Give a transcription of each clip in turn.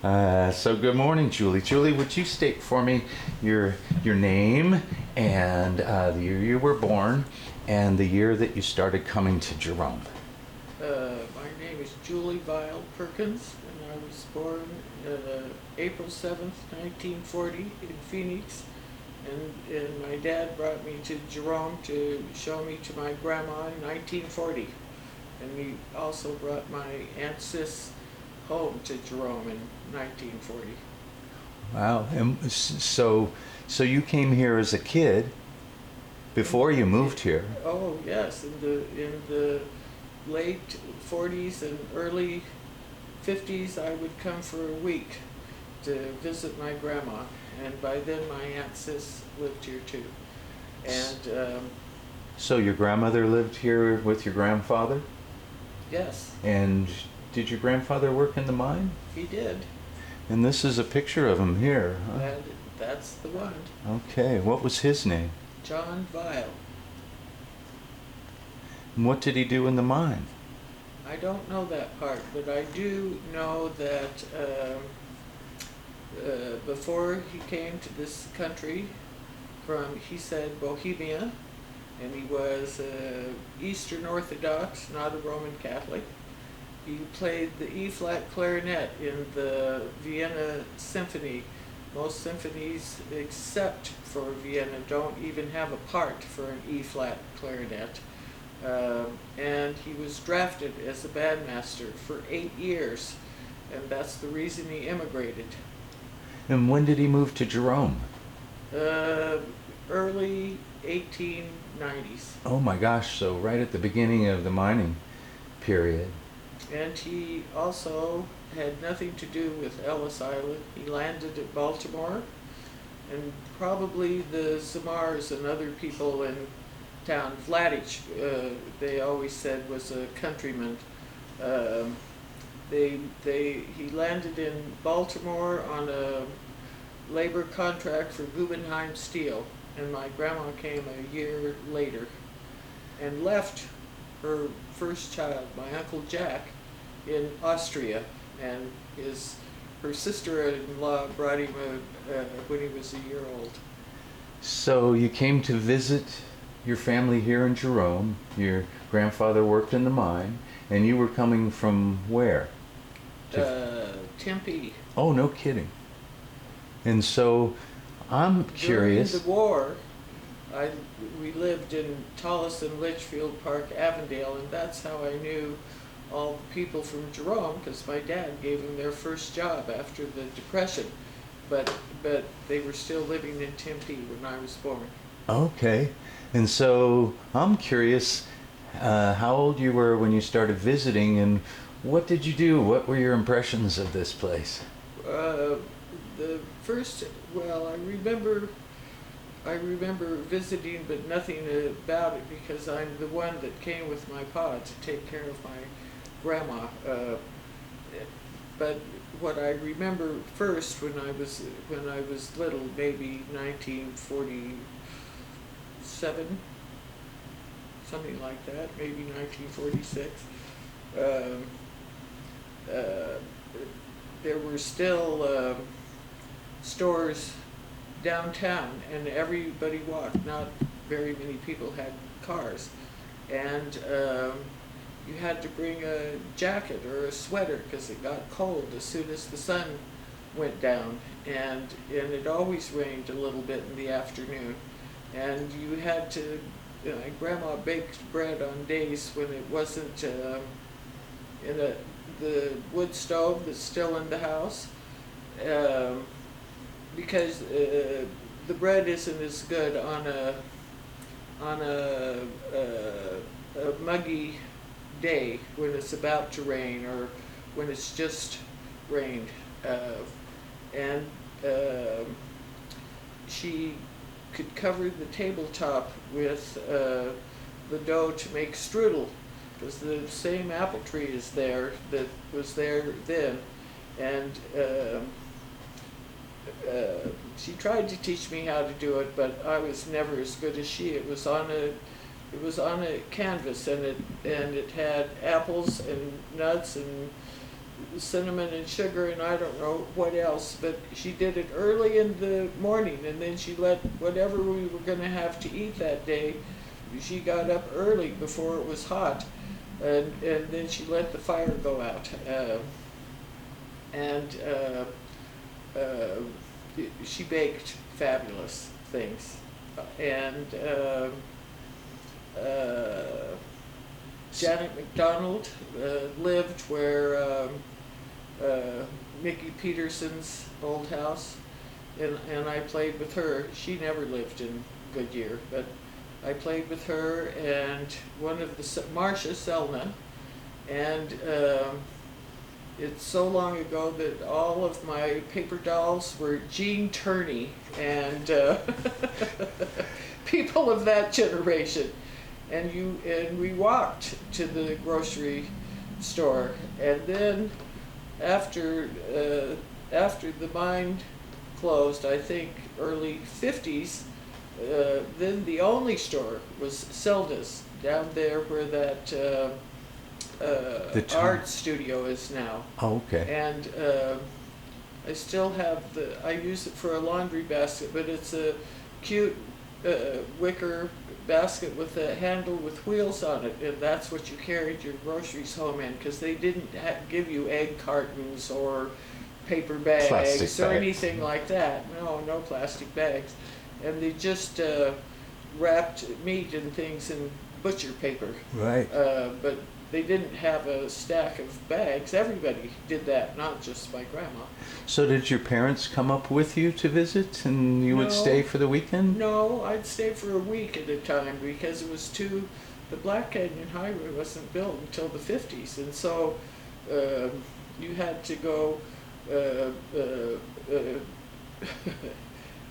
So good morning, Julie. Julie, would you state for me your name and the year you were born and the year that you started coming to Jerome? My name is Julie Perkins, and I was born April 7th, 1940 in Phoenix. And my dad brought me to Jerome to show me to my grandma in 1940. And he also brought my Aunt Sis home to Jerome in 1940. Wow. So you came here as a kid before you moved here. Oh yes, in the late 40s and early 50s, I would come for a week to visit my grandma, and by then my Aunt Sis lived here too. And So your grandmother lived here with your grandfather? yes, And did your grandfather work in the mine? he did. And this is a picture of him here. Huh? That's the one. Okay, what was his name? John Vile. And what did he do in the mine? I don't know that part, but I do know that before he came to this country from, he said, Bohemia, and he was Eastern Orthodox, not a Roman Catholic. He played the E-flat clarinet in the Vienna Symphony. Most symphonies, except for Vienna, don't even have a part for an E-flat clarinet. And he was drafted as a bandmaster for 8 years, and that's the reason he immigrated. And when did he move to Jerome? Early 1890s. Oh my gosh, so right at the beginning of the mining period. And he also had nothing to do with Ellis Island. He landed at Baltimore, and probably the Zamars and other people in town, Vladich, they always said was a countryman. He landed in Baltimore on a labor contract for Guggenheim Steel, and my grandma came a year later and left her first child, my Uncle Jack, in Austria, and her sister-in-law brought him when he was a year old. So you came to visit your family here in Jerome. Your grandfather worked in the mine, and you were coming from where? Tempe. Oh, no kidding. And so I'm curious. During the war, we lived in Tolleson, Litchfield Park, Avondale, and that's how I knew all the people from Jerome, because my dad gave them their first job after the Depression. But they were still living in Tempe when I was born. Okay. And so I'm curious how old you were when you started visiting, and what did you do? What were your impressions of this place? The first, well, I remember visiting, but nothing about it, because I'm the one that came with my pa to take care of my grandma. But what I remember first when I was little, maybe 1947, something like that, maybe 1946. There were still stores downtown, and everybody walked. Not very many people had cars, and you had to bring a jacket or a sweater because it got cold as soon as the sun went down, and it always rained a little bit in the afternoon, and you had to. Grandma baked bread on days when it wasn't in the wood stove that's still in the house, because the bread isn't as good on a muggy day when it's about to rain or when it's just rained. And she could cover the tabletop with the dough to make strudel, because the same apple tree is there that was there then. And she tried to teach me how to do it, but I was never as good as she. It was on a canvas, and it had apples and nuts and cinnamon and sugar and I don't know what else, but she did it early in the morning, and then she let whatever we were going to have to eat that day, she got up early before it was hot, and then she let the fire go out. And she baked fabulous things. And Janet McDonald lived where Mickey Peterson's old house, and I played with her. She never lived in Goodyear, but I played with her, and one of the Marcia Selna, and it's so long ago that all of my paper dolls were Jean Turney and people of that generation. And we walked to the grocery store, and then after the mine closed, I think early 50s, then the only store was Selda's down there where that art studio is now. Oh, okay. And I still have I use it for a laundry basket, but it's a cute wicker basket with a handle with wheels on it, and that's what you carried your groceries home in, because they didn't give you egg cartons or paper bags or anything like that. No plastic bags. And they just wrapped meat and things in butcher paper. Right. But they didn't have a stack of bags. Everybody did that, not just my grandma. So did your parents come up with you to visit, and you would stay for the weekend? No, I'd stay for a week at a time, because it was the Black Canyon Highway wasn't built until the 50s, and so you had to go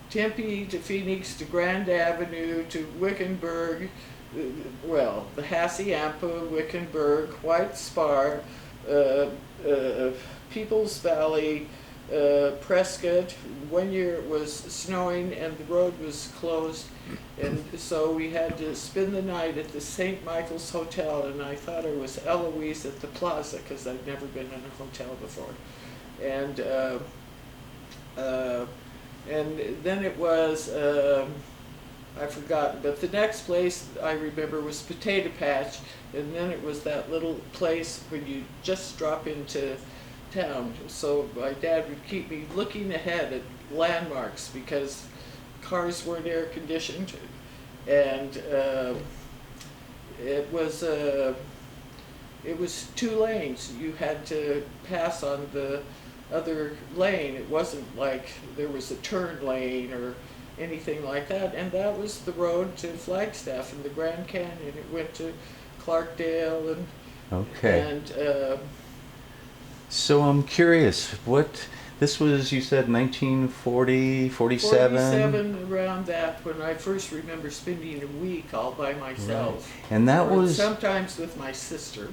Tempe to Phoenix to Grand Avenue to Wickenburg, well, the Hassayampa, Wickenburg, White Spar, Peoples Valley, Prescott. One year it was snowing and the road was closed, and so we had to spend the night at the St. Michael's Hotel, and I thought I was Eloise at the Plaza because I'd never been in a hotel before. And then it was, I forgot, but the next place I remember was Potato Patch, and then it was that little place where you just drop into town. So my dad would keep me looking ahead at landmarks because cars weren't air conditioned, and it was 2 lanes. You had to pass on the other lane. It wasn't like there was a turn lane or anything like that, and that was the road to Flagstaff and the Grand Canyon. It went to Clarkdale and so I'm curious, this was, you said 1940, 47? 47, around that, when I first remember spending a week all by myself. Right. And that was sometimes with my sister.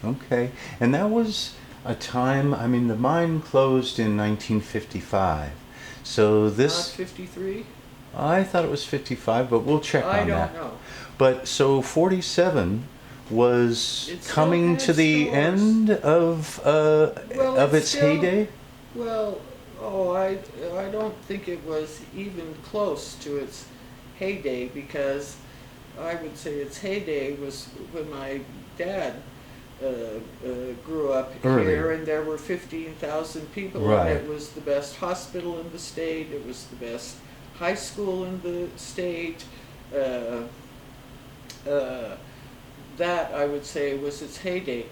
Okay, and that was a time, I mean, the mine closed in 1955, so this... Not 53? I thought it was 55, but we'll check on that. I don't know. But so 47 was coming to the end of its heyday? Well, I don't think it was even close to its heyday, because I would say its heyday was when my dad grew up here, and there were 15,000 people, right. And it was the best hospital in the state, it was the best high school in the state. That, I would say, was its heyday.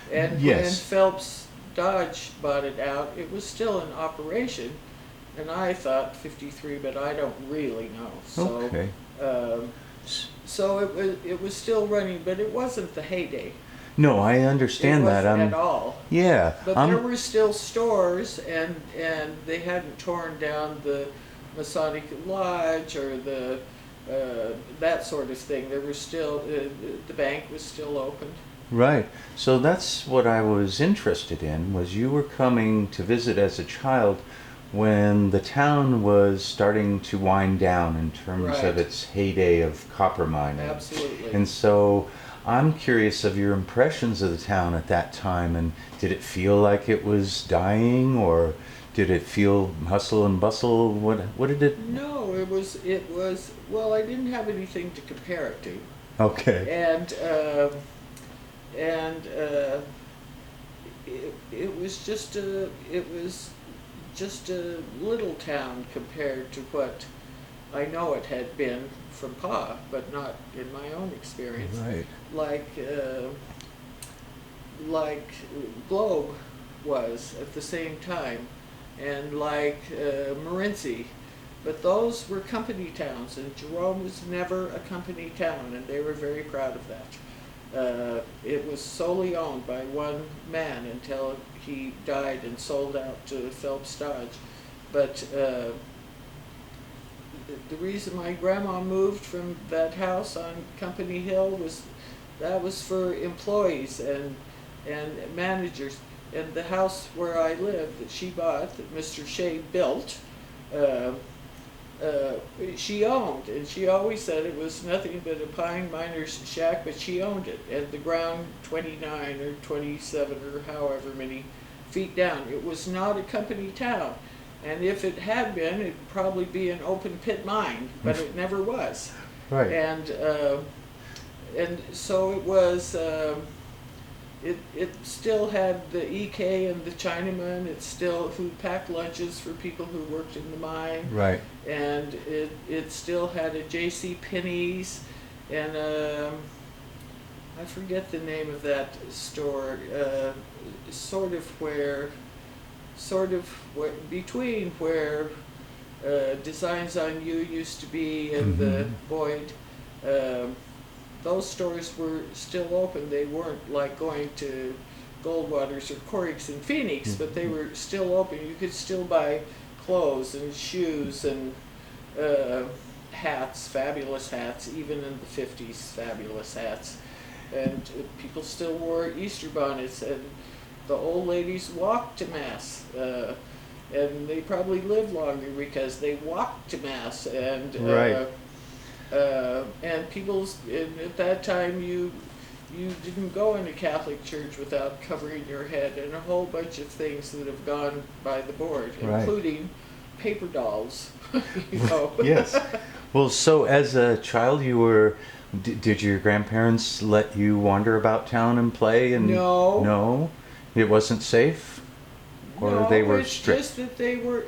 And yes. When Phelps Dodge bought it out, it was still in operation, and I thought 53, but I don't really know. So, okay. So it was still running, but it wasn't the heyday. No, I understand that. It wasn't at all. Yeah. But there were still stores, and they hadn't torn down the Masonic Lodge or the that sort of thing. There were still, the bank was still open. Right. So that's what I was interested in, was you were coming to visit as a child when the town was starting to wind down in terms right. of its heyday of copper mining. Absolutely. And so I'm curious of your impressions of the town at that time, and did it feel like it was dying, or did it feel hustle and bustle? What did it? No, it was, well, I didn't have anything to compare it to. Okay. And it was just a little town compared to what I know it had been from Pa, but not in my own experience. Right. Like Globe was at the same time, and like Morenci, but those were company towns, and Jerome was never a company town, and they were very proud of that. It was solely owned by one man until he died and sold out to Phelps Dodge. But the reason my grandma moved from that house on Company Hill was that was for employees and managers. And the house where I lived that she bought, that Mr. Shea built, she owned, and she always said it was nothing but a pine miner's shack, but she owned it. And the ground 29 or 27 or however many feet down. It was not a company town. And if it had been, it'd probably be an open pit mine, but it never was. Right. And so it was. It still had the EK and the Chinaman. It still who packed lunches for people who worked in the mine. Right. And it still had a J.C. Penney's, and I forget the name of that store. Between where Designs on You used to be and the Boyd. Those stores were still open. They weren't like going to Goldwater's or Corrick's in Phoenix, but they were still open. You could still buy clothes and shoes and hats, fabulous hats, even in the 50s, fabulous hats. And people still wore Easter bonnets, and the old ladies walked to Mass. And they probably lived longer because they walked to Mass. And Right. And at that time you didn't go into Catholic church without covering your head, and a whole bunch of things that have gone by the board, Right. including paper dolls. You know. Yes. Well, so as a child, did your grandparents let you wander about town and play? And No. No, it wasn't safe, or No, they were it's strict. just that they were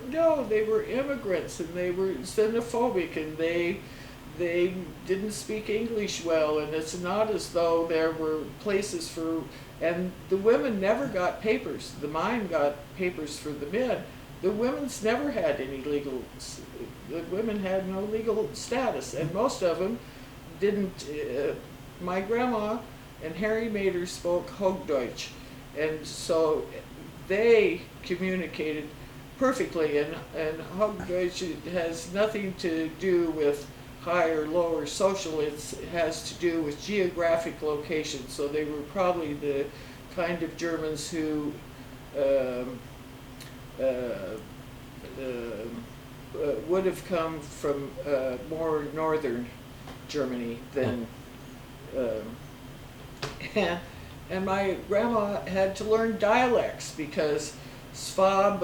immigrants, and they were xenophobic, and they didn't speak English well, and it's not as though there were places for, and the women never got papers. The mine got papers for the men. The women's never had any legal, the women had no legal status, and most of them didn't. My grandma and Harry Mader spoke Hochdeutsch, and so they communicated perfectly, and Hochdeutsch has nothing to do with high or low or social. It has to do with geographic location. So they were probably the kind of Germans who would have come from more northern Germany than and my grandma had to learn dialects because Svab,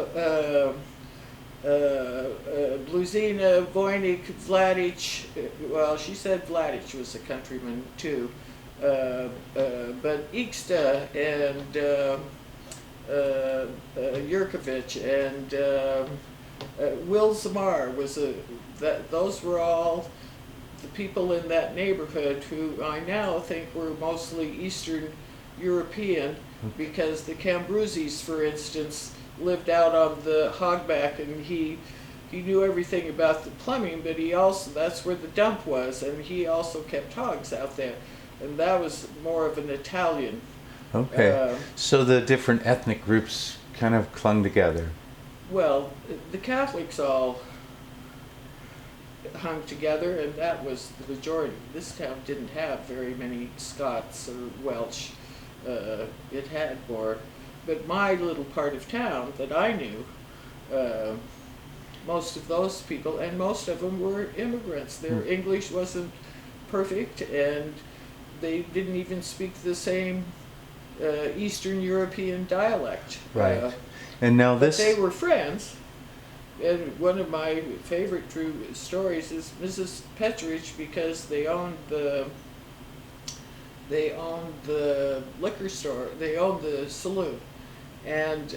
Bluzina, Voynich, Vladic, well, she said Vladic was a countryman too, but Ixta and Yurkovich and Will Zamar those were all the people in that neighborhood who I now think were mostly Eastern European, because the Cambruzis, for instance, lived out on the hogback, and he knew everything about the plumbing, but that's where the dump was, and he also kept hogs out there, and that was more of an Italian. Okay. So the different ethnic groups kind of clung together. Well, the Catholics all hung together, and that was the majority. This town didn't have very many Scots or Welsh. It had more. But my little part of town that I knew, most of those people, and most of them were immigrants. Their English wasn't perfect, and they didn't even speak the same Eastern European dialect. Right. And now But this. they were friends. And one of my favorite true stories is Mrs. Petrovich, because they owned the liquor store, they owned the saloon, and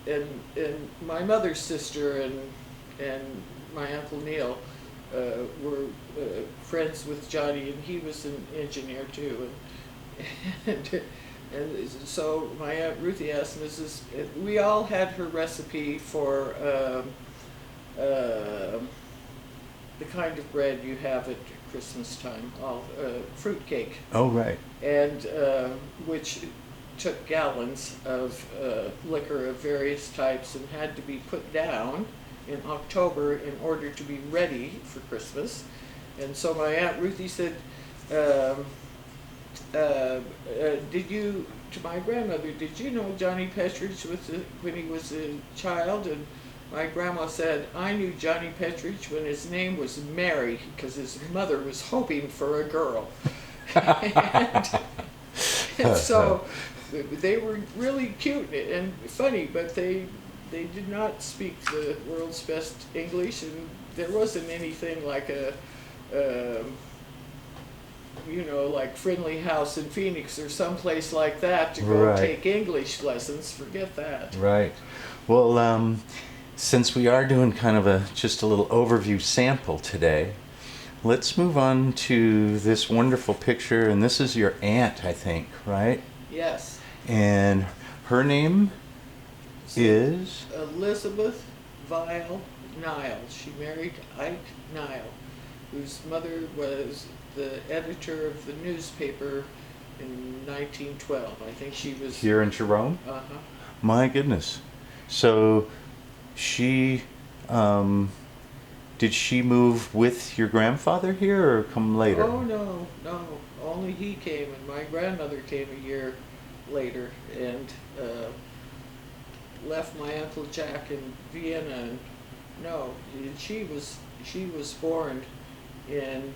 and my mother's sister and my Uncle Neil were friends with Johnny, and he was an engineer too, and so my Aunt Ruthie asked Mrs. We all had her recipe for the kind of bread you have at Christmas time, all fruit cake. Oh, right. And which took gallons of liquor of various types and had to be put down in October in order to be ready for Christmas. And so my Aunt Ruthie said, did you, to my grandmother, did you know Johnny Petrovich when he was a child? And my grandma said, I knew Johnny Petrovich when his name was Mary, because his mother was hoping for a girl. and so they were really cute and funny, but they did not speak the world's best English, and there wasn't anything like like Friendly House in Phoenix or someplace like that to go take English lessons. Forget that. Right. Well, since we are doing kind of just a little overview sample today, let's move on to this wonderful picture. And this is your aunt, I think, right? Yes. And her name is? Elizabeth Vile Nile. She married Ike Nile, whose mother was the editor of the newspaper in 1912. I think she was... Here in Jerome? Uh-huh. My goodness. So she... did she move with your grandfather here or come later? Oh, no. Only he came, and my grandmother came a year later and left my Uncle Jack in Vienna. And no, she was born in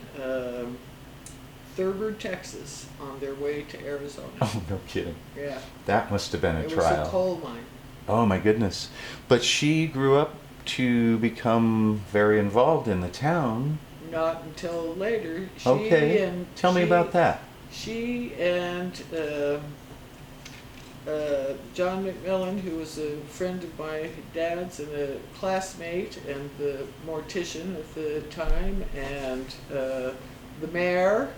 Thurber, Texas, on their way to Arizona. Oh, no kidding. Yeah. That must have been a trial. It was a coal mine. Oh, my goodness. But she grew up to become very involved in the town. Not until later. Tell me about that. She and John McMillan, who was a friend of my dad's and a classmate and the mortician at the time, and the mayor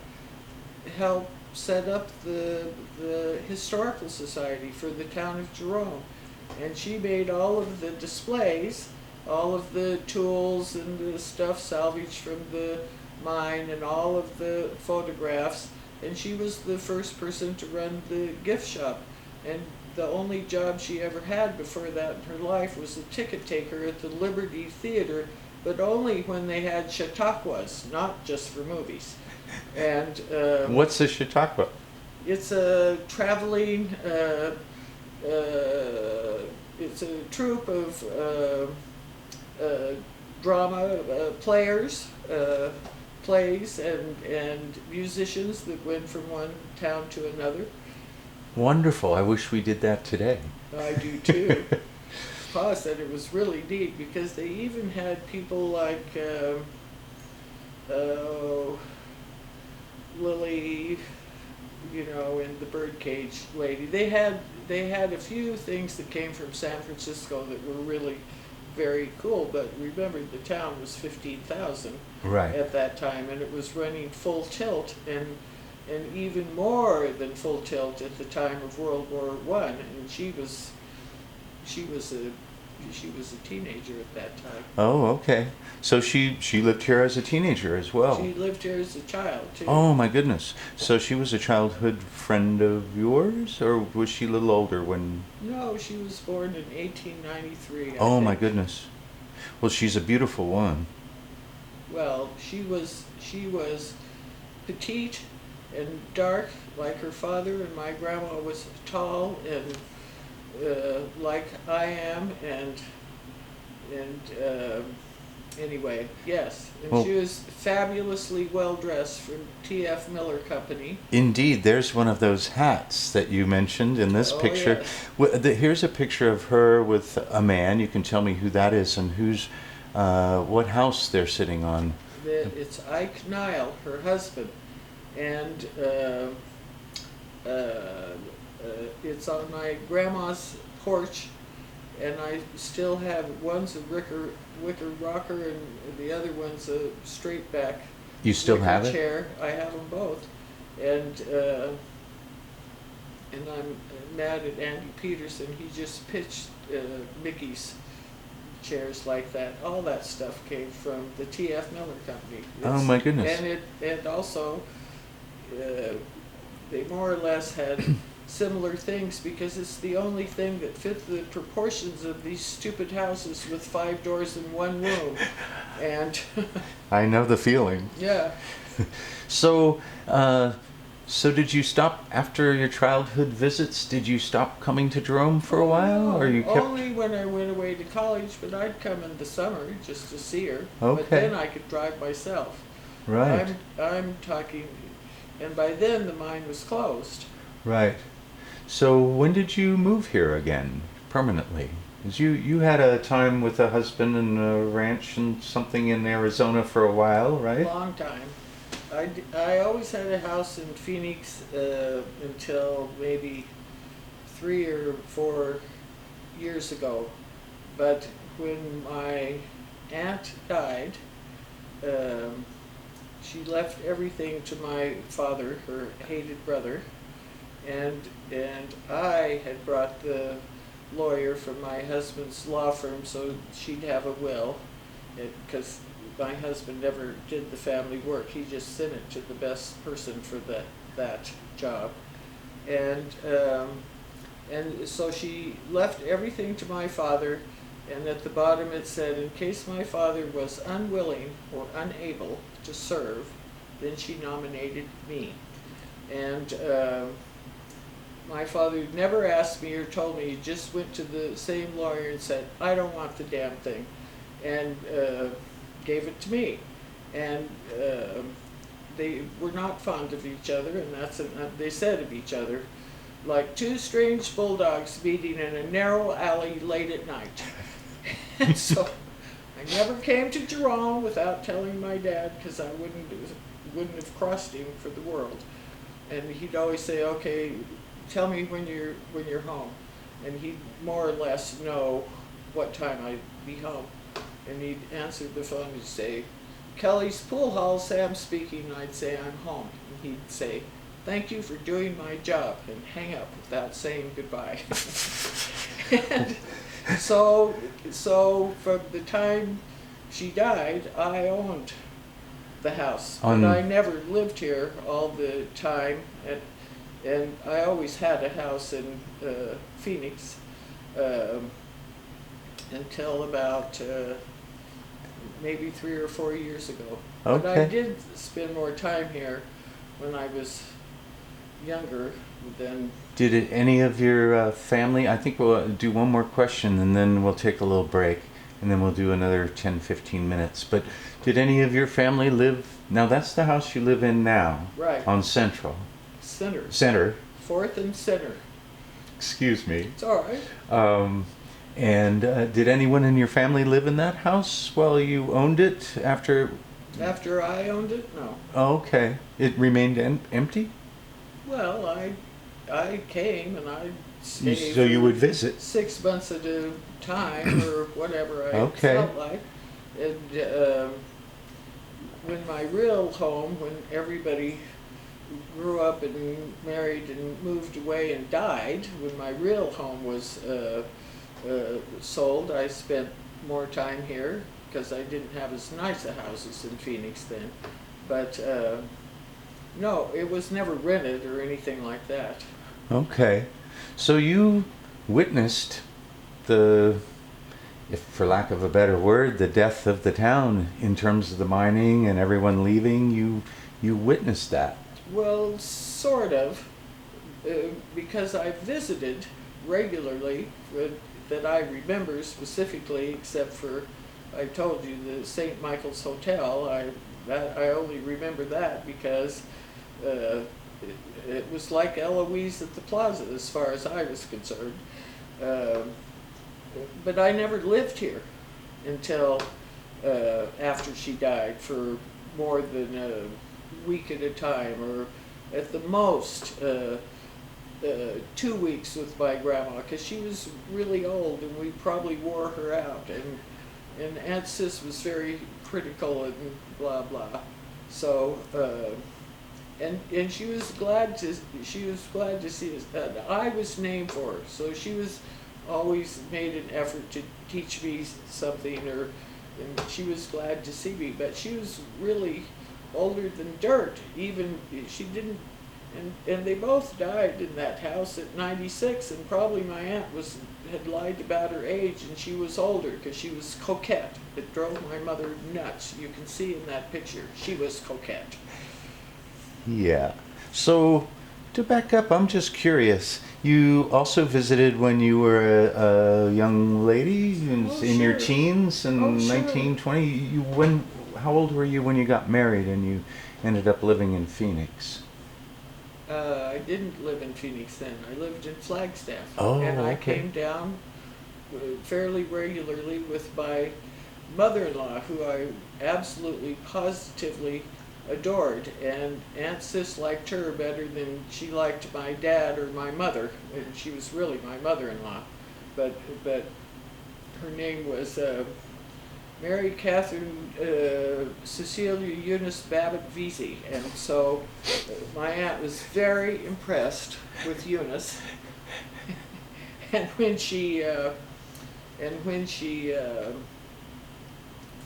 helped set up the historical society for the town of Jerome. And she made all of the displays, all of the tools and the stuff salvaged from the mine, and all of the photographs. And she was the first person to run the gift shop. And the only job she ever had before that in her life was a ticket taker at the Liberty Theater, but only when they had Chautauquas, not just for movies. And what's a Chautauqua? It's a traveling, it's a troupe of drama players, plays and musicians that went from one town to another. Wonderful. I wish we did that today. I do too. Pa said it was really neat because they even had people like Lily, and the birdcage lady. They had a few things that came from San Francisco that were really very cool, but remember the town was 15,000 at that time, and it was running full tilt, and even more than full tilt at the time of World War I. And she was a teenager at that time. Oh, okay. So she lived here as a teenager as well. She lived here as a child too. Oh my goodness. So she was a childhood friend of yours, or was she a little older when? No, she was born in 1893. I oh think. My goodness. Well, she's a beautiful one. Well, she was petite and dark like her father, and my grandma was tall and like I am, and Anyway, yes, and Well, she was fabulously well dressed from T.F. Miller Company. indeed, there's one of those hats that you mentioned in this Oh picture. yes, Here's a picture of her with a man. You can tell me who that is and what house they're sitting on. it's Ike Nile, her husband, and it's on my grandma's porch, and I still have one's a wicker rocker, and the other one's a straight back You still wicker have it? chair. I have them both, and I'm mad at Andy Peterson. He just pitched Mickey's chairs like that. All that stuff came from the T.F. Miller Company. Oh my goodness. And also they more or less had similar things because it's the only thing that fit the proportions of these stupid houses with 5 doors in one room. And I know the feeling. yeah. So, so did you stop after your childhood visits? Did you stop coming to Jerome for a while, or you kept? Only when I went away to college, but I'd come in the summer just to see her. Okay. But then I could drive myself. Right. I'm talking, and by then the mine was closed. Right. So when did you move here again permanently? 'Cause you had a time with a husband and a ranch and something in Arizona for a while, right? Long time. I always had a house in Phoenix until maybe 3 or 4 years ago. But when my aunt died, she left everything to my father, her hated brother, and I had brought the lawyer from my husband's law firm so she'd have a will, because my husband never did the family work. He just sent it to the best person for that job, and so she left everything to my father, and at the bottom it said, in case my father was unwilling or unable to serve, then she nominated me. And my father never asked me or told me. He just went to the same lawyer and said, I don't want the damn thing, and gave it to me. And they were not fond of each other, and they said of each other, like 2 strange bulldogs meeting in a narrow alley late at night. And so I never came to Jerome without telling my dad, because I wouldn't have crossed him for the world. And he'd always say, okay, tell me when you're home. And he'd more or less know what time I'd be home. And he'd answer the phone and say, Kelly's Pool Hall, Sam speaking. I'd say, I'm home. And he'd say, thank you for doing my job, and hang up without saying goodbye. And so from the time she died, I owned the house. But I never lived here all the time, and I always had a house in Phoenix until about maybe 3 or 4 years ago. Okay. But I did spend more time here when I was younger than... Did any of your family, I think we'll do one more question and then we'll take a little break and then we'll do another 10-15 minutes. But did any of your family live, now that's the house you live in now, Right. on Central. Center. 4th and Center. Excuse me. It's all right. And did anyone in your family live in that house while you owned it after? After I owned it, no. Oh, okay. It remained empty? Well, I came and I stayed. So you would visit? 6 months at a time or whatever I Okay. felt like. And when my real home, when everybody grew up and married and moved away and died, when my real home was sold, I spent more time here because I didn't have as nice a houses in Phoenix then. But no, it was never rented or anything like that. Okay. So you witnessed the, if for lack of a better word, the death of the town in terms of the mining and everyone leaving. You witnessed that. Well, sort of, because I visited regularly, that I remember specifically, except for I told you the St. Michael's Hotel. I only remember that because uh, it was like Eloise at the Plaza as far as I was concerned. Um, but I never lived here until after she died for more than a week at a time, or at the most 2 weeks with my grandma, because she was really old and we probably wore her out. And Aunt Sis was very critical and blah blah. So and she was glad to see us. I was named for her, so she was always made an effort to teach me something, and she was glad to see me. But she was really older than dirt. Even she didn't. And they both died in that house at 96, and probably my aunt had lied about her age, and she was older because she was coquette. It drove my mother nuts. You can see in that picture, she was coquette. Yeah. So, to back up, I'm just curious. You also visited when you were a young lady in your Sure. teens in Oh, sure. 1920. How old were you when you got married and you ended up living in Phoenix? I didn't live in Phoenix then. I lived in Flagstaff. Oh, and I okay. came down fairly regularly with my mother-in-law, who I absolutely positively adored. And Aunt Sis liked her better than she liked my dad or my mother, and she was really my mother-in-law. But her name was Mary Catherine Cecilia Eunice Babbitt Vesey, and so my aunt was very impressed with Eunice. And when she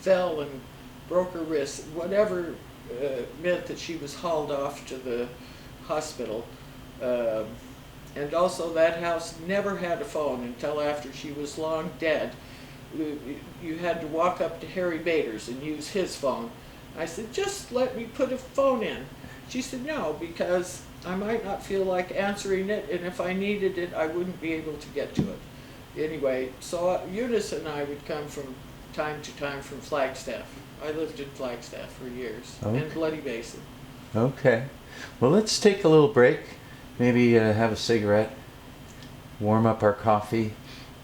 fell and broke her wrist, whatever meant that she was hauled off to the hospital. And also that house never had a phone until after she was long dead. You had to walk up to Harry Bader's and use his phone. I said, just let me put a phone in. She said, no, because I might not feel like answering it, and if I needed it, I wouldn't be able to get to it. Anyway, so Eunice and I would come from time to time from Flagstaff. I lived in Flagstaff for years, Okay. and Bloody Basin. Okay. Well, let's take a little break. Maybe have a cigarette, warm up our coffee.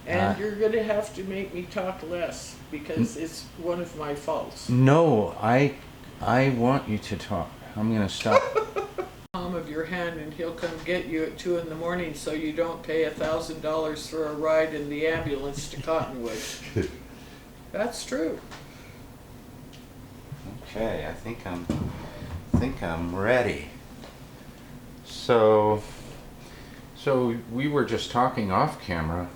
And you're going to have to make me talk less, because it's one of my faults. No, I want you to talk. I'm going to stop. Palm of your hand, and he'll come get you at 2 in the morning, so you don't pay $1,000 for a ride in the ambulance to Cottonwood. That's true. Okay, I think I'm ready. So we were just talking off camera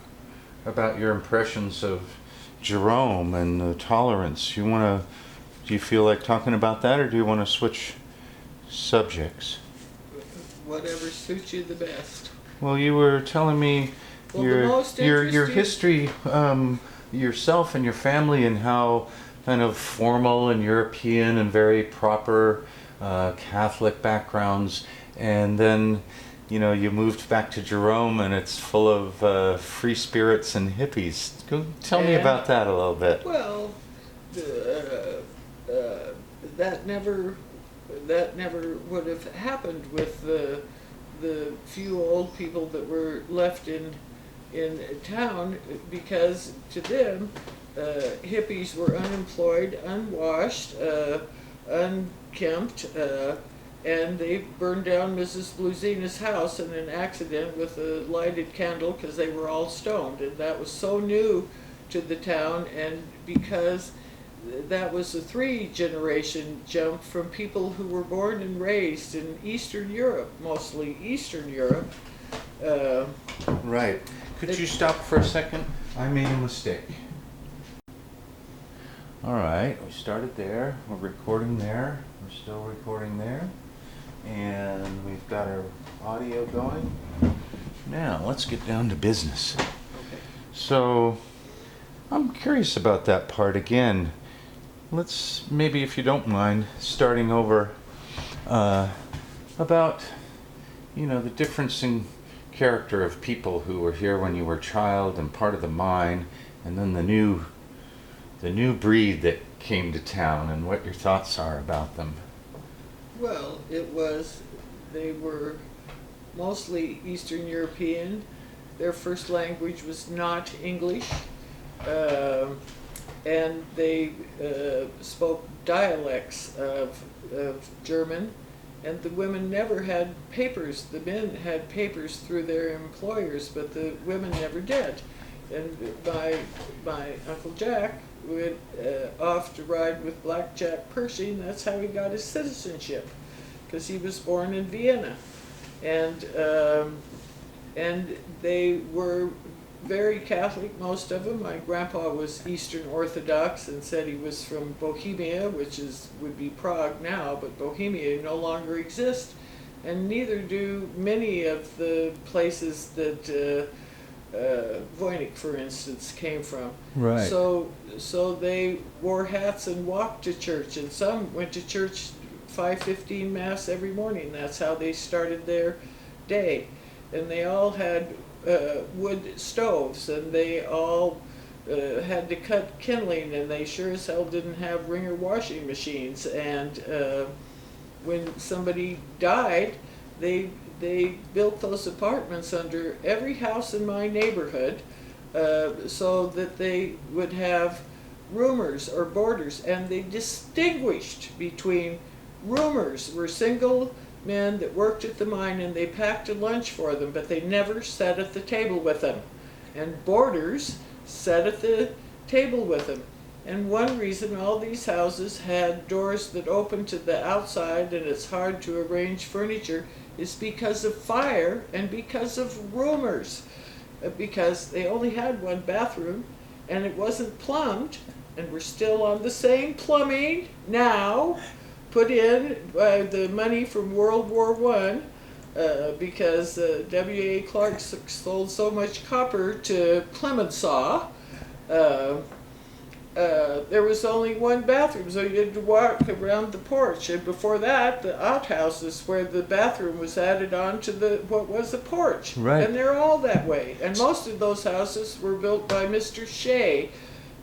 about your impressions of Jerome and the tolerance. Do you feel like talking about that, or do you want to switch subjects? Whatever suits you the best. Well, you were telling me Well, your the most your interesting- history, yourself and your family, and how kind of formal and European and very proper Catholic backgrounds, and then you moved back to Jerome and it's full of free spirits and hippies. Go tell me about that a little bit. Well, that never would have happened with the few old people that were left in town, because to them hippies were unemployed, unwashed, unkempt, and they burned down Mrs. Blusina's house in an accident with a lighted candle because they were all stoned. And that was so new to the town, and because that was a 3-generation jump from people who were born and raised in Eastern Europe, mostly Eastern Europe. Right. Could you stop for a second? I made a mistake. All right, we started there. We're recording there. We're still recording there. And we've got our audio going. Now, let's get down to business. Okay. So, I'm curious about that part again. Let's, maybe if you don't mind, starting over about, the difference in character of people who were here when you were a child and part of the mine, and then the the new breed that came to town and what your thoughts are about them. Well, they were mostly Eastern European. Their first language was not English, and they spoke dialects of German, and the women never had papers. The men had papers through their employers, but the women never did. And my Uncle Jack would off to ride with Black Jack Pershing. That's how he got his citizenship, because he was born in Vienna, and they were very Catholic, most of them. My grandpa was Eastern Orthodox and said he was from Bohemia, which would be Prague now, but Bohemia no longer exists, and neither do many of the places that Voynich, for instance, came from. Right. So they wore hats and walked to church, and some went to church 5:15 Mass every morning. That's how they started their day. And they all had wood stoves, and they all had to cut kindling, and they sure as hell didn't have wringer washing machines. And when somebody died, they built those apartments under every house in my neighborhood, so that they would have roomers or boarders, and they distinguished between roomers were single men that worked at the mine, and they packed a lunch for them, but they never sat at the table with them. And boarders sat at the table with them. And one reason all these houses had doors that opened to the outside, and it's hard to arrange furniture, is because of fire and because of roomers. Because they only had one bathroom, and it wasn't plumbed, and we're still on the same plumbing now, put in by the money from World War I, because W.A. Clark sold so much copper to Clemenceau. There was only one bathroom, so you had to walk around the porch. And before that, the outhouses where the bathroom was added on to what was the porch. Right. And they're all that way. And most of those houses were built by Mr. Shea,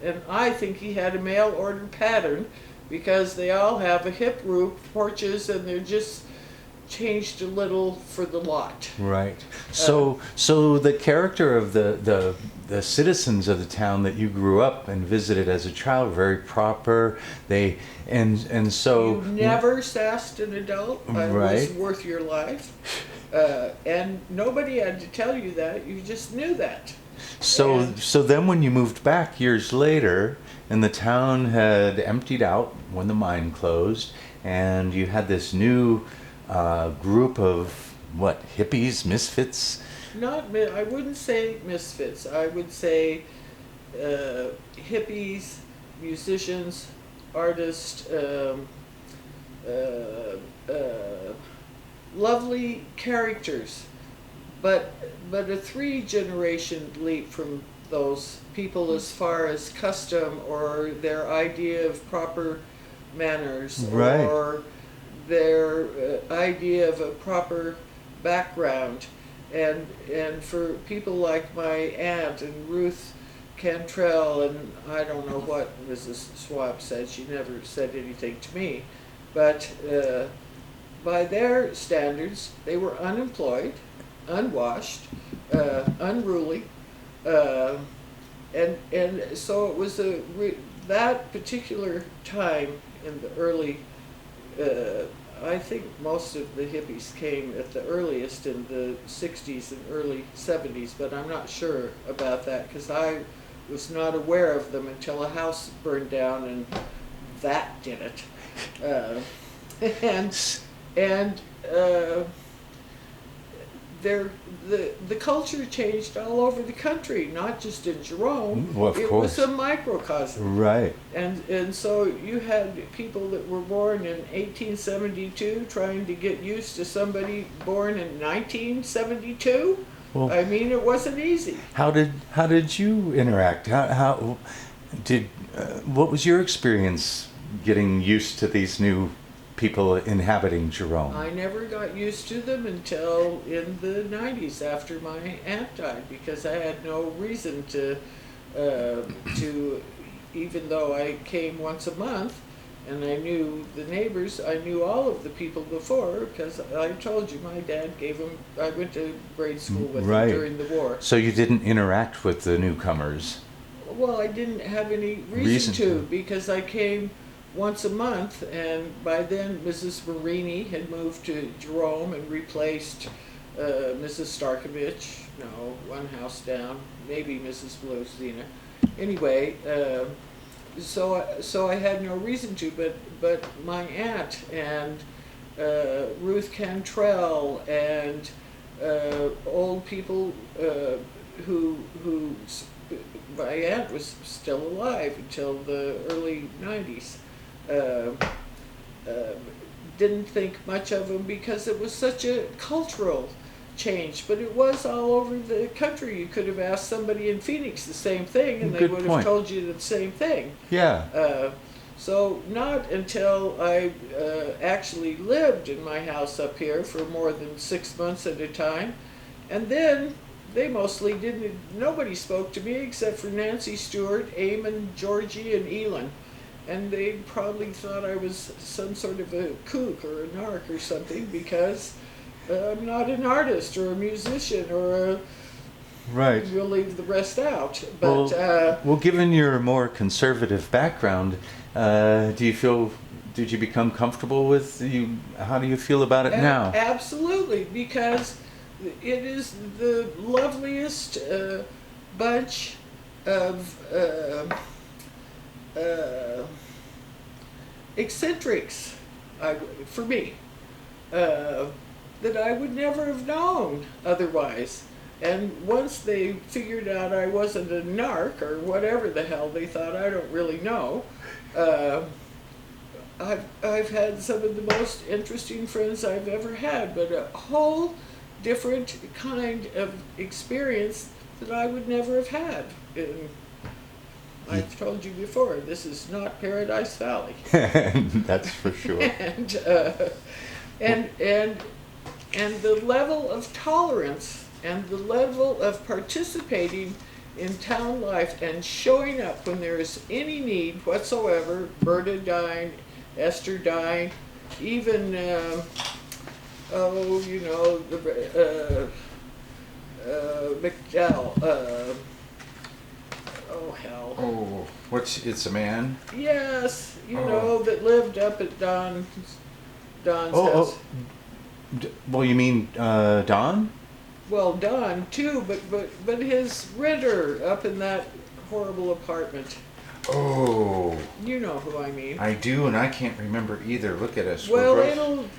and I think he had a mail order pattern, because they all have a hip roof porches, and they're just changed a little for the lot. Right. So the character of the citizens of the town that you grew up and visited as a child were very proper. They and so you never sassed an adult. It was worth your life, and nobody had to tell you that. You just knew that. So then when you moved back years later, and the town had emptied out when the mine closed, and you had this new group of hippies, misfits? I wouldn't say misfits. I would say hippies, musicians, artists, lovely characters, but a 3-generation leap from those people as far as custom or their idea of proper manners, right, or their idea of a proper background. And for people like my aunt and Ruth Cantrell, and I don't know what Mrs. Swab said, she never said anything to me, but by their standards, they were unemployed, unwashed, unruly, and so it was that particular time in the early, I think most of the hippies came at the earliest in the 60s and early 70s, but I'm not sure about that because I was not aware of them until a house burned down, and that did it. The culture changed all over the country, not just in Jerome. Well, of course. It was a microcosm. Right. And so you had people that were born in 1872 trying to get used to somebody born in 1972. Well, I mean, it wasn't easy. How did you interact? What was your experience getting used to these new people inhabiting Jerome? I never got used to them until in the 90s after my aunt died, because I had no reason to even though I came once a month and I knew the neighbors, I knew all of the people before, because I told you my dad gave them, I went to grade school with him Right. during the war. So you didn't interact with the newcomers? Well, I didn't have any reason to, because I came once a month, and by then Mrs. Marini had moved to Jerome and replaced Mrs. Starkovich, no, one house down, maybe Mrs. Bluesina. Anyway, so I had no reason to, but my aunt and Ruth Cantrell and old people who my aunt was still alive until the early 90s. Didn't think much of them because it was such a cultural change, but it was all over the country. You could have asked somebody in Phoenix the same thing, and they Good would point. have told you the same thing. Yeah. So not until I actually lived in my house up here for more than 6 months at a time, and then they mostly didn't, nobody spoke to me except for Nancy Stewart, Eamon, Georgie, and Elon. And they probably thought I was some sort of a kook or a narc or something, because I'm not an artist or a musician or a... Right. We'll leave the rest out. But Well, given your more conservative background, did you become comfortable with you? How do you feel about it now? Absolutely, because it is the loveliest bunch of eccentrics, for me, that I would never have known otherwise. And once they figured out I wasn't a narc or whatever the hell they thought, I don't really know, I've had some of the most interesting friends I've ever had, but a whole different kind of experience that I would never have had. And I've told you before, this is not Paradise Valley. That's for sure. And the level of tolerance and the level of participating in town life and showing up when there is any need whatsoever, Berta dying, Esther dying, even, McDowell, oh hell. Oh, it's a man? Yes, that lived up at Don's house. Well, you mean Don? Well, Don too, but his renter up in that horrible apartment. Oh. You know who I mean. I do, and I can't remember either. Look at us. Well,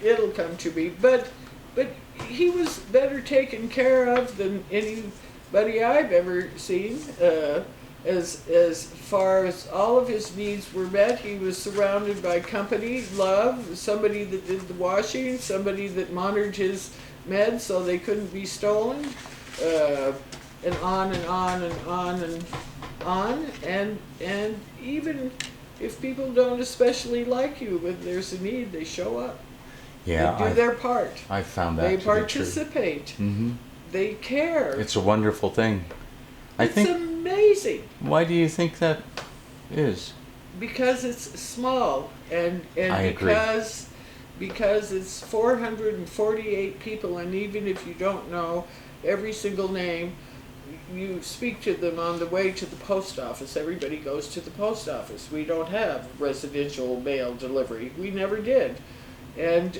it'll come to me, but he was better taken care of than anybody I've ever seen. As far as all of his needs were met, he was surrounded by company, love, somebody that did the washing, somebody that monitored his meds so they couldn't be stolen, and on and on and on and on. And even if people don't especially like you, when there's a need, they show up. Yeah, They do their part. I found that They to be true. participate. Mm-hmm. They care. It's a wonderful thing. It's amazing. Why do you think that is? Because it's small, and I agree. because it's 448 people, and even if you don't know every single name, you speak to them on the way to the post office. Everybody goes to the post office. We don't have residential mail delivery. We never did. And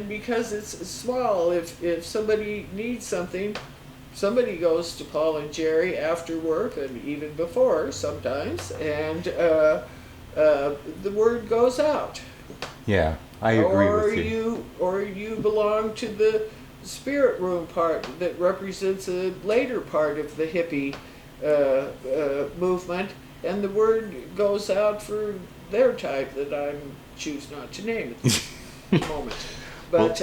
because it's small, if somebody needs something, somebody goes to Paul and Jerry after work and even before sometimes, and the word goes out. Yeah, I agree with you. Or you belong to the spirit room part that represents a later part of the hippie movement, and the word goes out for their type that I choose not to name at this moment. But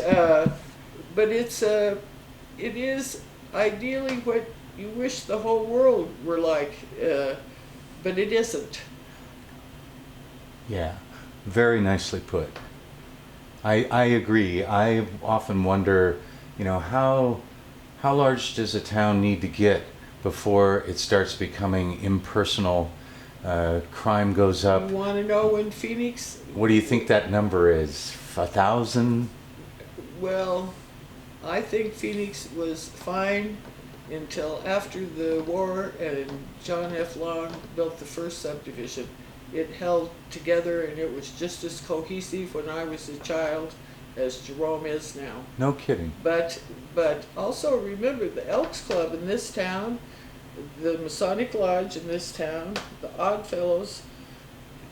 it is ideally what you wish the whole world were like, but it isn't. Yeah, very nicely put. I agree. I often wonder, how large does a town need to get before it starts becoming impersonal. Crime goes up. You want to know when Phoenix? What do you think that number is? 1,000? Well, I think Phoenix was fine until after the war and John F. Long built the first subdivision. It held together and it was just as cohesive when I was a child as Jerome is now. No kidding. But also remember the Elks Club in this town, the Masonic Lodge in this town, the Odd Fellows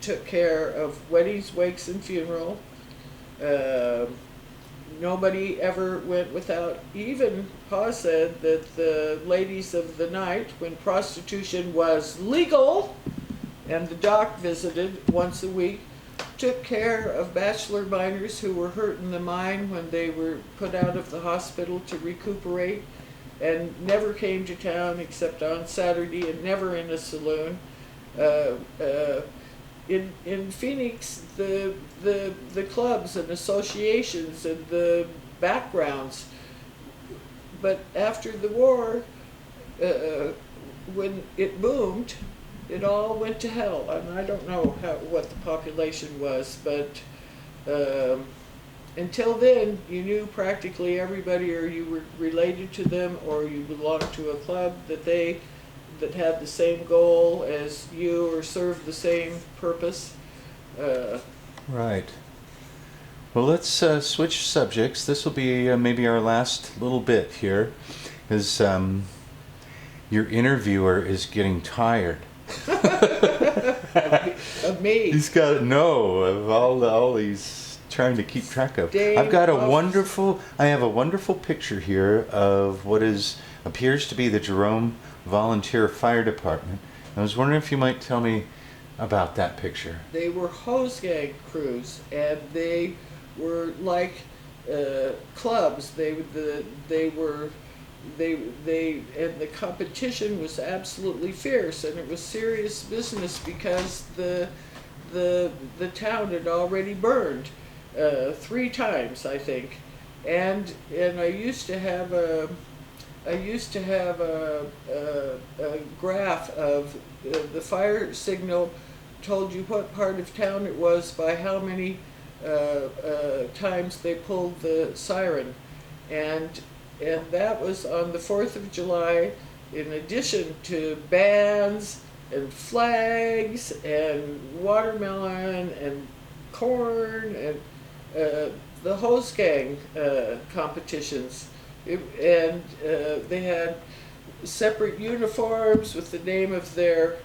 took care of weddings, wakes, and funeral. Nobody ever went without. Even Pa said that the ladies of the night, when prostitution was legal, and the doc visited once a week, took care of bachelor miners who were hurt in the mine when they were put out of the hospital to recuperate, and never came to town except on Saturday, and never in a saloon. In Phoenix, the clubs and associations and the backgrounds. But after the war, when it boomed, it all went to hell. And I don't know what the population was, but until then, you knew practically everybody, or you were related to them, or you belonged to a club that had the same goal as you or served the same purpose. Right. Well, let's switch subjects. This will be maybe our last little bit here, because your interviewer is getting tired. Of me. He's got of all he's trying to keep track of. Dave I have a wonderful picture here of what appears to be the Jerome Volunteer Fire Department. I was wondering if you might tell me about that picture. They were hose gang crews, and they were like clubs. And the competition was absolutely fierce, and it was serious business because the town had already burned 3 times, I think, and I used to have a graph of the fire signal told you what part of town it was by how many times they pulled the siren, and that was on the 4th of July, in addition to bands and flags and watermelon and corn and the hose gang competitions. They had separate uniforms with the name of their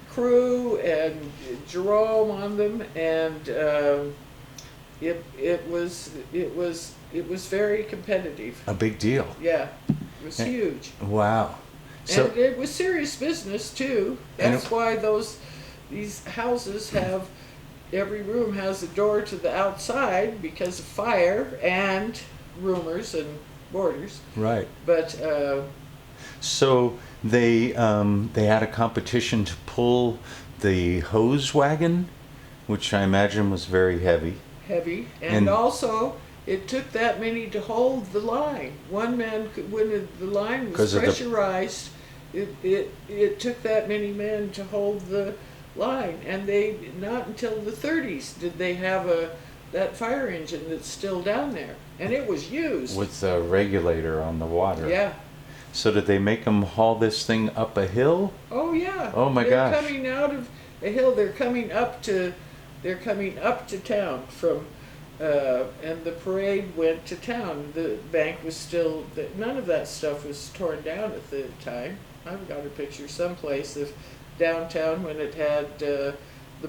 crew and Jerome on them, and it was very competitive. A big deal. Yeah, it was huge. Wow. So, and it was serious business too. That's why these houses have, every room has a door to the outside because of fire and rumors and borders. right. But So they had a competition to pull the hose wagon, which I imagine was very heavy. heavy, and also it took that many to hold the line. One man could, when the line was pressurized, it took that many men to hold the line, and they, not until the 30s did they have that fire engine that's still down there, and it was used with the regulator on the water. Yeah. So did they make them haul this thing up a hill? Oh yeah. Oh my gosh. They're coming out of a hill. They're coming up to town from, and the parade went to town. The bank was still, none of that stuff was torn down at the time. I've got a picture someplace of downtown when it had the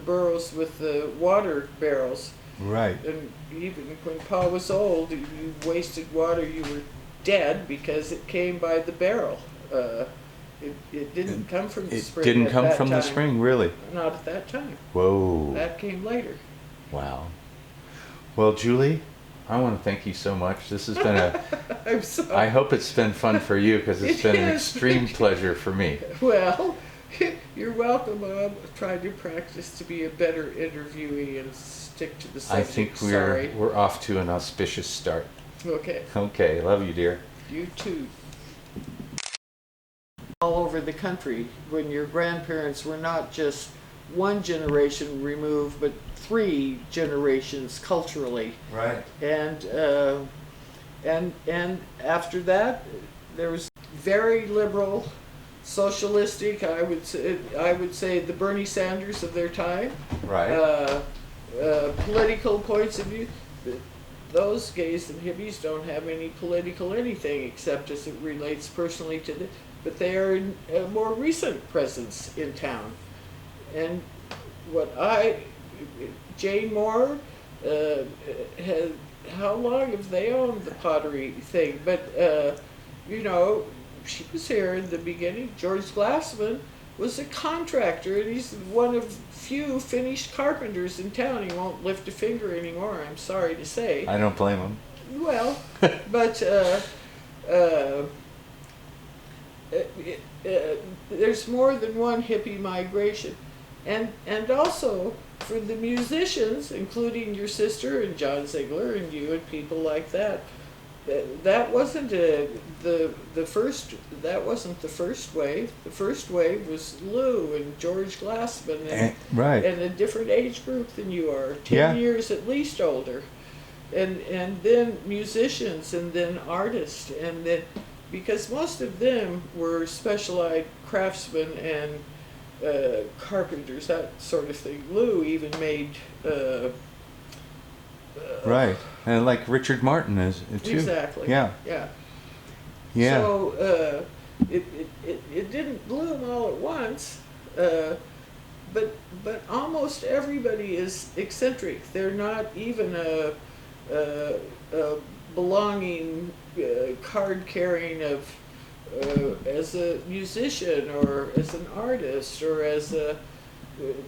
burrows with the water barrels. Right. And even when Pa was old, you wasted water, you were dead because it came by the barrel. It didn't come from the spring. It didn't come from the spring, really? Not at that time. Whoa. That came later. Wow. Well, Julie, I want to thank you so much. This has been I'm sorry. I hope it's been fun for you, because it's been an extreme pleasure for me. Well, you're welcome. I'm trying to practice to be a better interviewee and stick to the subject. I think Sorry. we're off to an auspicious start. Okay. Okay, love you, dear. You too. all over the country when your grandparents were not just one generation removed, but 3 generations culturally. Right. And after that, there was very liberal, socialistic. I would say the Bernie Sanders of their time. Right. Political points of view. Those gays and hippies don't have any political anything except as it relates personally to the. But they are a more recent presence in town. And Jane Moore, how long have they owned the pottery thing? But, she was here in the beginning. George Glassman was a contractor, and he's one of few finished carpenters in town. He won't lift a finger anymore, I'm sorry to say. I don't blame him. Well, but there's more than one hippie migration. And also for the musicians, including your sister and John Ziegler and you and people like that, that wasn't the first wave. The first wave was Lou and George Glassman right. and a different age group than you are, 10 Yeah. years at least older. And then musicians and then artists and then because most of them were specialized craftsmen and carpenters, that sort of thing. Lou even made right, and like Richard Martin is too. Exactly. Yeah. Yeah. Yeah. So it didn't bloom all at once, but almost everybody is eccentric. They're not even a belonging card carrying of as a musician or as an artist or as a.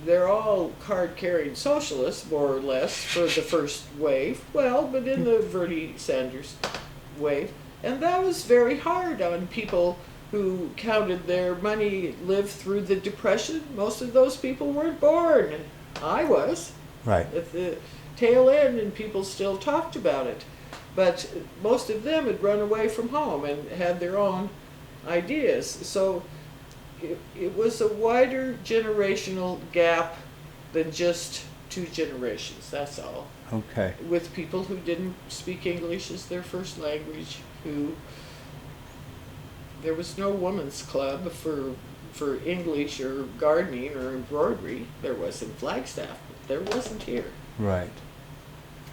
They're all card-carrying socialists, more or less, for the first wave. Well, but in the Bernie Sanders wave. And that was very hard on people who counted their money lived through the Depression. Most of those people weren't born. I was. Right. At the tail end, and people still talked about it. But most of them had run away from home and had their own ideas. So it was a wider generational gap than just 2 generations, that's all. Okay. With people who didn't speak English as their first language, there was no women's club for English or gardening or embroidery. There was in Flagstaff, but there wasn't here. Right.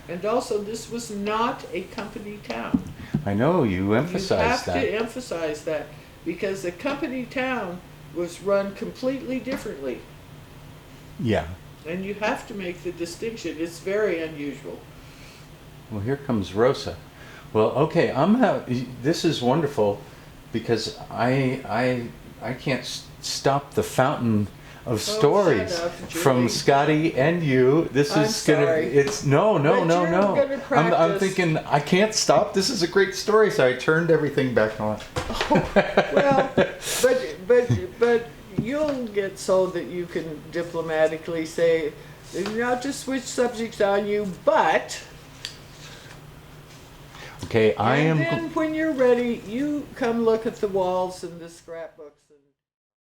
And also, this was not a company town. I know, you emphasized that. You have to emphasize that, because a company town was run completely differently. Yeah. And you have to make the distinction. It's very unusual. Well, here comes Rosa. Well, okay, this is wonderful because I can't stop the fountain of stories shut up, from Julie. Scotty and you. This I'm is gonna. sorry. It's no. But you're gonna I'm practice. thinking I can't stop. This is a great story, so I turned everything back on. Well, but you'll get so that you can diplomatically say, not to switch subjects on you, but. Okay, I am. And then when you're ready, you come look at the walls and the scrapbooks.